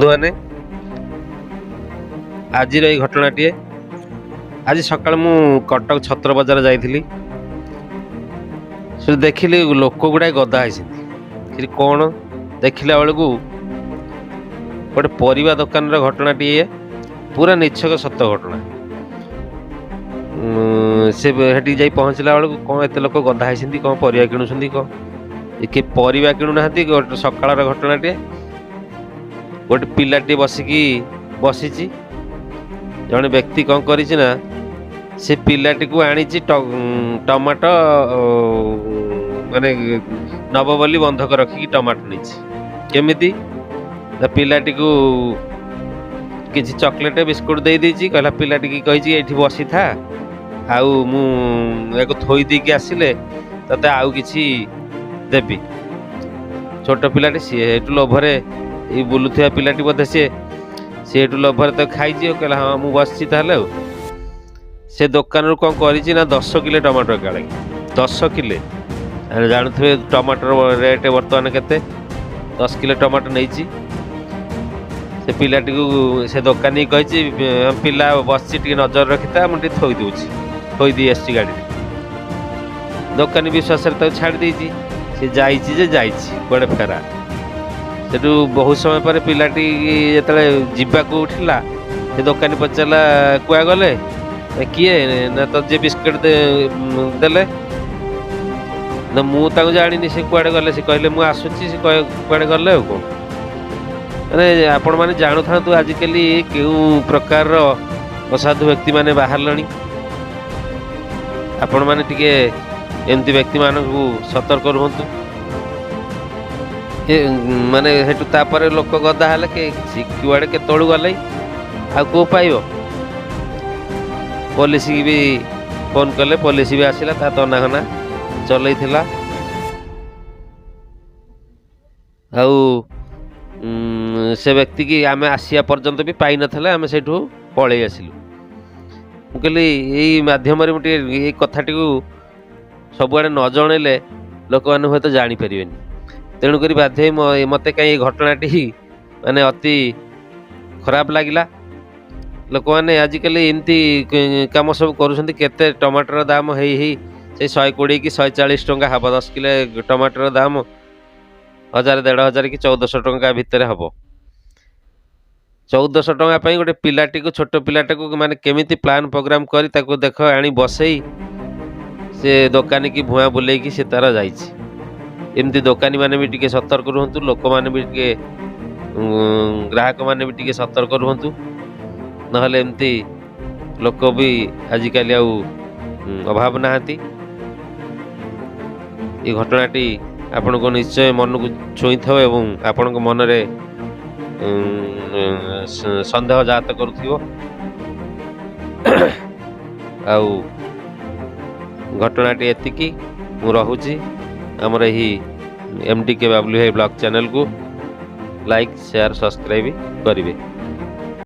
बंधुମାନେ ଆଜିର ଏଇ ଘଟଣାଟିଏ। ଆଜି ସକାଳେ ମୁଁ କଟକ ଛତ୍ର ବଜାର ଯାଇଥିଲି। ସେଠି ଦେଖିଲି ଲୋକ ଗୁଡ଼ାଏ ଗଦା ହେଇଛନ୍ତି। ସେଠି କ'ଣ ଦେଖିଲା ବେଳକୁ ଗୋଟେ ପରିବା ଦୋକାନର ଘଟଣାଟିଏ, ପୁରା ନିଛକ ସତ ଘଟଣା। ସେ ସେଠିକି ଯାଇ ପହଞ୍ଚିଲା ବେଳକୁ କ'ଣ ଏତେ ଲୋକ ଗଦା ହେଇଛନ୍ତି, କ'ଣ ପରିବା କିଣୁଛନ୍ତି, କ'ଣ କିଏ ପରିବା କିଣୁନାହାନ୍ତି। ଗୋଟେ ସକାଳର ଘଟଣାଟିଏ। ଗୋଟେ ପିଲାଟି ବସିଛି। ଜଣେ ବ୍ୟକ୍ତି କ'ଣ କରିଛି ନା, ସେ ପିଲାଟିକୁ ଆଣିଛି ଟମାଟୋ ମାନେ ନବ ବୋଲି ବନ୍ଧକ ରଖିକି ଟମାଟୋ ନେଇଛି। କେମିତି ନା, ପିଲାଟିକୁ କିଛି ଚକୋଲେଟ୍ ବିସ୍କୁଟ ଦେଇଛି। କହିଲା, ପିଲାଟିକି କହିଛି ଏଇଠି ବସିଥା, ଆଉ ମୁଁ ୟାକୁ ଥୋଇ ଦେଇକି ଆସିଲେ ତତେ ଆଉ କିଛି ଦେବି। ଛୋଟ ପିଲାଟି, ସିଏ ଏଠୁ ଲୋଭରେ, ଏଇ ବୁଲୁଥିବା ପିଲାଟି ବୋଧେ ସିଏ ଏଠୁ ଲୋଭରେ ତ ଖାଇଛି। କହିଲା, ହଁ ମୁଁ ବସିଛି ତାହେଲେ। ଆଉ ସେ ଦୋକାନରୁ କ'ଣ କରିଛି ନା, 10 କିଲୋ ଟମାଟୋ କାଳେ 10 କିଲୋ। ଜାଣୁଥିବେ ଟମାଟୋର ରେଟ୍ ବର୍ତ୍ତମାନ କେତେ। 10 କିଲୋ ଟମାଟୋ ନେଇଛି। ସେ ପିଲାଟିକୁ ସେ ଦୋକାନୀ କହିଛି, ପିଲା ବସିଛି, ଟିକେ ନଜର ରଖିଥା, ମୁଁ ଟିକେ ଥୋଇ ଦେଇ ଆସିଛି ଗାଡ଼ିରେ। ଦୋକାନୀ ବିଶ୍ୱାସରେ ତାକୁ ଛାଡ଼ି ଦେଇଛି। ସେ ଯାଇଛି କୁଆଡ଼େ ଫେରା। ସେଠୁ ବହୁତ ସମୟ ପରେ ପିଲାଟି ଯେତେବେଳେ ଯିବାକୁ ଉଠିଲା, ସେ ଦୋକାନୀ ପଚାରିଲା, କୁଆ ଗଲେ? କିଏ ନା, ତ ଯିଏ ବିସ୍କୁଟ ଦେଲେ ନା, ମୁଁ ତାଙ୍କୁ ଜାଣିନି, ସେ କୁଆଡ଼େ ଗଲେ। ସେ କହିଲେ, ମୁଁ ଆସୁଛି। ସେ କୁଆଡ଼େ ଗଲେ। ଆଉ କ'ଣ ମାନେ ଆପଣମାନେ ଜାଣୁଥାନ୍ତୁ, ଆଜିକାଲି କେଉଁ ପ୍ରକାରର ଅସାଧୁ ବ୍ୟକ୍ତିମାନେ ବାହାରିଲେଣି। ଆପଣମାନେ ଟିକେ ଏମିତି ବ୍ୟକ୍ତିମାନଙ୍କୁ ସତର୍କ ରୁହନ୍ତୁ। ମାନେ ସେଠୁ ତାପରେ ଲୋକ ଗଦା ହେଲେ, କୁଆଡ଼େ କେତେବେଳୁ ଗଲେ, ଆଉ କେଉଁ ପାଇବ। ପୋଲିସକି ବି ଫୋନ୍ କଲେ, ପୋଲିସ ବି ଆସିଲା, ତା ତନାଘନା ଚଲେଇଥିଲା। ଆଉ ସେ ବ୍ୟକ୍ତିକି ଆମେ ଆସିବା ପର୍ଯ୍ୟନ୍ତ ବି ପାଇନଥିଲେ, ଆମେ ସେଇଠୁ ପଳେଇ ଆସିଲୁ। ମୁଁ କହିଲି, ଏଇ ମାଧ୍ୟମରେ ମୁଁ ଟିକେ ଏଇ କଥାଟିକୁ ସବୁଆଡ଼େ ନ ଜଣେଇଲେ ଲୋକମାନେ ହୁଏତ ଜାଣିପାରିବେନି। ତେଣୁକରି ବାଧ୍ୟ ହୋଇ ମୋତେ କାହିଁ ଏ ଘଟଣାଟି ମାନେ ଅତି ଖରାପ ଲାଗିଲା। ଲୋକମାନେ ଆଜିକାଲି ଏମିତି କାମ ସବୁ କରୁଛନ୍ତି। କେତେ ଟମାଟୋର ଦାମ ହେଇ ସେଇ 120 କି 140 ଟଙ୍କା ହେବ। 10 କିଲୋ ଟମାଟୋର ଦାମ 1000, 1500 କି 1400 ଟଙ୍କା ଭିତରେ ହେବ। 1400 ଟଙ୍କା ପାଇଁ ଗୋଟେ ପିଲାଟିକୁ, ଛୋଟ ପିଲାଟାକୁ ମାନେ କେମିତି ପ୍ଲାନ୍ ପ୍ରୋଗ୍ରାମ କରି ତାକୁ ଦେଖ ଆଣି ବସେଇ ସେ ଦୋକାନୀକି ଭୁଆଁ ବୁଲେଇକି ସେ ତାର ଯାଇଛି। ଏମିତି ଦୋକାନୀମାନେ ବି ଟିକେ ସତର୍କ ରୁହନ୍ତୁ। ଲୋକମାନେ ବି ଟିକେ, ଗ୍ରାହକମାନେ ବି ଟିକେ ସତର୍କ ରୁହନ୍ତୁ। ନହେଲେ ଏମିତି ଲୋକ ବି ଆଜିକାଲି ଆଉ ଅଭାବ ନାହାନ୍ତି। ଏ ଘଟଣାଟି ଆପଣଙ୍କୁ ନିଶ୍ଚୟ ମନକୁ ଛୁଇଁଥିବ ଏବଂ ଆପଣଙ୍କ ମନରେ ସନ୍ଦେହ ଜାତ କରୁଥିବ। ଆଉ ଘଟଣାଟି ଏତିକି। ମୁଁ ରହୁଛି। ଆମର ଏହି MDK ବାବୁଲି ଭାଇ ବ୍ଲଗ ଚ୍ୟାନେଲକୁ ଲାଇକ୍, ସେୟାର, ସବସ୍କ୍ରାଇବ୍ କରିବେ।